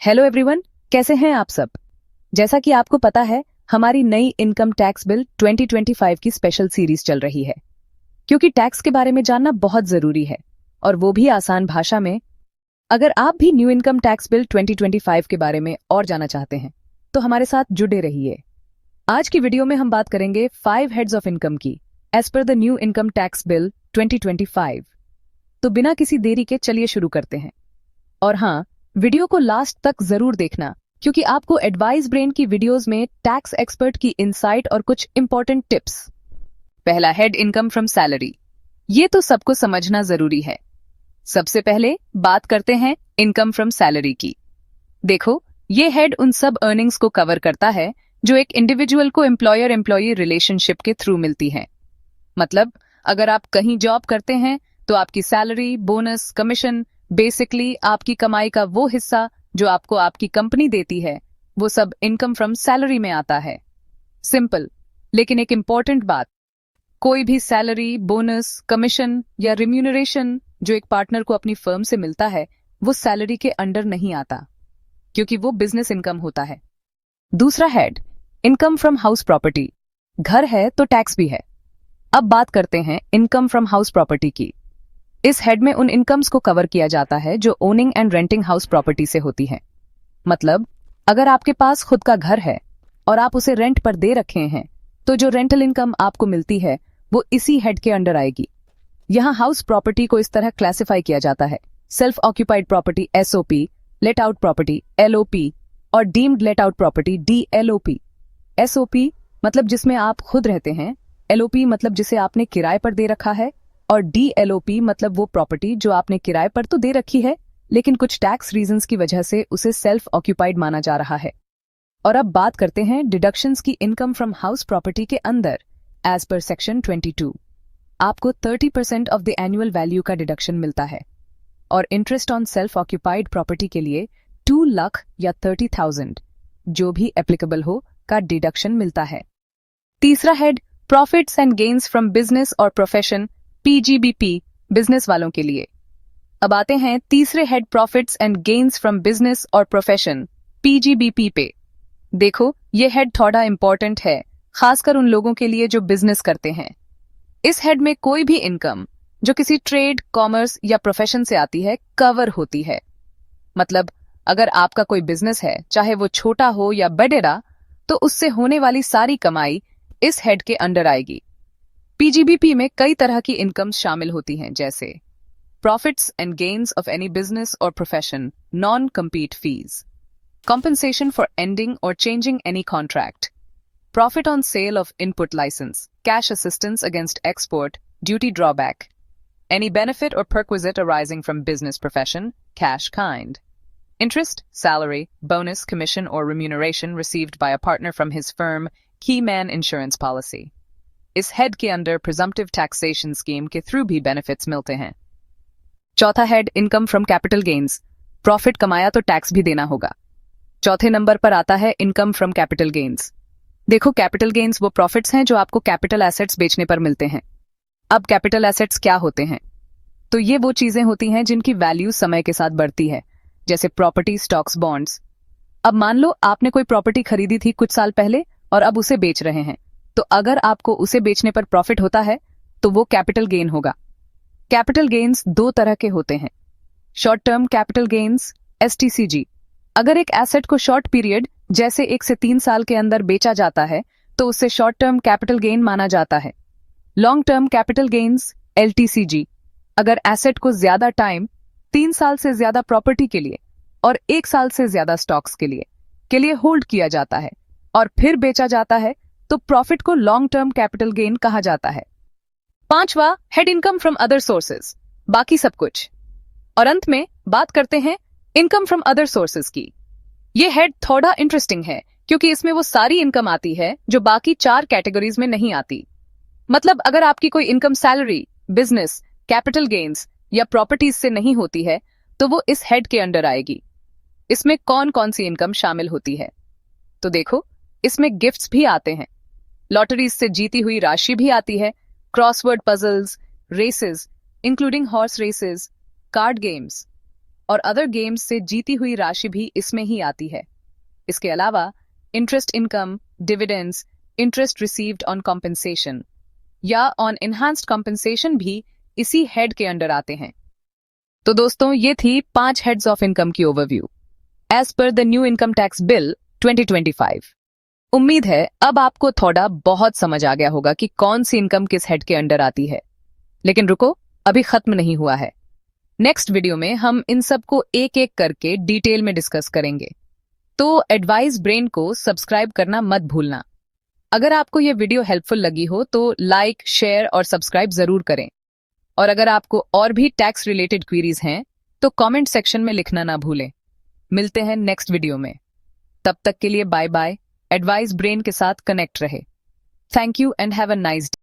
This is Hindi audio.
हेलो एवरीवन, कैसे हैं आप सब। जैसा कि आपको पता है, हमारी नई इनकम टैक्स बिल 2025 की स्पेशल सीरीज चल रही है, क्योंकि टैक्स के बारे में जानना बहुत जरूरी है और वो भी आसान भाषा में। अगर आप भी न्यू इनकम टैक्स बिल 2025 के बारे में और जानना चाहते हैं तो हमारे साथ जुड़े रहिए। आज की वीडियो में हम बात करेंगे 5 हेड्स ऑफ इनकम की as per the new income tax bill 2025। तो बिना किसी देरी के चलिए शुरू करते हैं। और हाँ, वीडियो को लास्ट तक जरूर देखना, क्योंकि आपको एडवाइस ब्रेन की वीडियोस में टैक्स एक्सपर्ट की इनसाइट और कुछ इंपॉर्टेंट टिप्स। पहला हेड, इनकम फ्रॉम सैलरी। ये तो सबको समझना जरूरी है। सबसे पहले बात करते हैं इनकम फ्रॉम सैलरी की। देखो, ये हेड उन सब अर्निंग्स को कवर करता है जो एक इंडिविजुअल को एम्प्लॉयर एम्प्लॉई रिलेशनशिप के थ्रू मिलती है। मतलब अगर आप कहीं जॉब करते हैं तो आपकी सैलरी, बोनस, कमीशन, बेसिकली आपकी कमाई का वो हिस्सा जो आपको आपकी कंपनी देती है, वो सब इनकम फ्रॉम सैलरी में आता है। सिंपल, लेकिन एक इंपॉर्टेंट बात, कोई भी सैलरी, बोनस, कमीशन या रिम्यूनरेशन जो एक पार्टनर को अपनी फर्म से मिलता है, वो सैलरी के अंडर नहीं आता, क्योंकि वो बिजनेस इनकम होता है। दूसरा head, income from house property. घर है तो टैक्स भी है। अब बात करते हैं इनकम फ्रॉम हाउस प्रॉपर्टी की। इस हेड में उन इनकम्स को कवर किया जाता है जो owning and renting house property से होती है। मतलब अगर आपके पास खुद का घर है और आप उसे रेंट पर दे रखे हैं, तो जो रेंटल इनकम आपको मिलती है वो इसी हेड के अंडर आएगी। यहाँ हाउस प्रॉपर्टी को इस तरह क्लासिफाई किया जाता है: self occupied property SOP, let out property LOP और deemed let out property DLOP। SOP मतलब जिसमें आप खुद रहते हैं, LOP मतलब जिसे आपने किराए पर दे रखा है, और DLOP मतलब वो प्रॉपर्टी जो आपने किराए पर तो दे रखी है, लेकिन कुछ टैक्स रीजंस की वजह से उसे सेल्फ ऑक्यूपाइड माना जा रहा है। और अब बात करते हैं डिडक्शंस की इनकम फ्रॉम हाउस प्रॉपर्टी के अंदर। एज पर सेक्शन 22 आपको 30% ऑफ द एनुअल वैल्यू का डिडक्शन मिलता है, और interest on self occupied property के लिए 2 लाख या 30,000 जो भी एप्लीकेबल हो का डिडक्शन मिलता है। तीसरा head, profits and gains from business or profession PGBP, business वालों के लिए। अब आते हैं तीसरे head, profits and gains from business or profession PGBP पे। देखो, ये हेड थोड़ा इंपॉर्टेंट है, खासकर उन लोगों के लिए जो बिजनेस करते हैं। इस हेड में कोई भी इनकम जो किसी ट्रेड, कॉमर्स या प्रोफेशन से आती है कवर होती है। मतलब अगर आपका कोई बिजनेस है, चाहे वो छोटा हो या बड़ेरा, तो उससे होने वाली सारी कमाई इस हेड के अंडर आएगी। PGBP में कई तरह की इनकम्स शामिल होती हैं, जैसे profits and gains of any business or profession, non compete fees, compensation for ending or changing any contract, profit on sale of input licence, cash assistance against export, duty drawback, any benefit or perquisite arising from business profession, cash kind, interest, salary, bonus, commission or remuneration received by a partner from his firm, key man insurance policy। इस हेड के अंडर प्रिजम्पटिव टैक्सेशन स्कीम के थ्रू भी बेनिफिट्स मिलते हैं। चौथा head, income from capital gains. Profit कमाया तो टैक्स भी देना होगा। चौथे नंबर पर आता है इनकम फ्रॉम कैपिटल गेन्स। देखो, कैपिटल गेन्स वो प्रॉफिट्स हैं जो आपको कैपिटल एसेट्स बेचने पर मिलते हैं। अब कैपिटल एसेट्स क्या होते हैं? तो ये वो चीजें होती हैं जिनकी वैल्यू समय के साथ बढ़ती है, जैसे प्रॉपर्टी, स्टॉक्स, बॉन्ड्स। अब मान लो आपने कोई प्रॉपर्टी खरीदी थी कुछ साल पहले और अब उसे बेच रहे हैं, तो अगर आपको उसे बेचने पर प्रॉफिट होता है तो वो कैपिटल गेन होगा। कैपिटल गेन्स 2 तरह के होते हैं: short term capital gains STCG। अगर एक एसेट को शॉर्ट पीरियड जैसे 1 से 3 साल के अंदर बेचा जाता है तो उससे शॉर्ट टर्म कैपिटल गेन माना जाता है। Long term capital gains LTCG। अगर एसेट को ज्यादा टाइम, 3 साल से ज्यादा प्रॉपर्टी के लिए और 1 साल से ज्यादा स्टॉक्स के लिए होल्ड किया जाता है और फिर बेचा जाता है, तो प्रॉफिट को लॉन्ग टर्म कैपिटल गेन कहा जाता है। पांचवा head, income from other sources, बाकी सब कुछ। और अंत में बात करते हैं इनकम फ्रॉम अदर सोर्सेज की। यह हेड थोड़ा इंटरेस्टिंग है, क्योंकि इसमें वो सारी इनकम आती है जो बाकी 4 कैटेगरीज में नहीं आती। मतलब अगर आपकी कोई income salary, business, capital gains या प्रॉपर्टीज से नहीं होती है, तो वो इस हेड के अंडर आएगी। इसमें कौन कौन सी इनकम शामिल होती है? तो देखो, इसमें गिफ्ट्स भी आते हैं, लॉटरीज से जीती हुई राशि भी आती है, crossword puzzles, races including horse races, card games, और अदर गेम्स से जीती हुई राशि भी इसमें ही आती है। इसके अलावा interest income, dividends, interest received on compensation या ऑन एनहांस्ड कॉम्पेंसेशन भी इसी हेड के अंडर आते हैं। तो दोस्तों, ये थी 5 हेड्स ऑफ इनकम की overview as per the new income tax bill 2025। उम्मीद है अब आपको थोड़ा बहुत समझ आ गया होगा कि कौन सी इनकम किस हेड के अंडर आती है। लेकिन रुको, अभी खत्म नहीं हुआ है। नेक्स्ट वीडियो में हम इन सब को एक एक करके डिटेल में डिस्कस करेंगे। तो एडवाइस ब्रेन को सब्सक्राइब करना मत भूलना। अगर आपको यह वीडियो हेल्पफुल लगी हो तो लाइक, शेयर और सब्सक्राइब जरूर करें। और अगर आपको और भी टैक्स रिलेटेड क्वेरीज हैं तो कमेंट सेक्शन में लिखना ना भूलें। मिलते हैं नेक्स्ट वीडियो में। तब तक के लिए बाय बाय। एडवाइस ब्रेन के साथ कनेक्ट रहे। Thank you and have a nice day.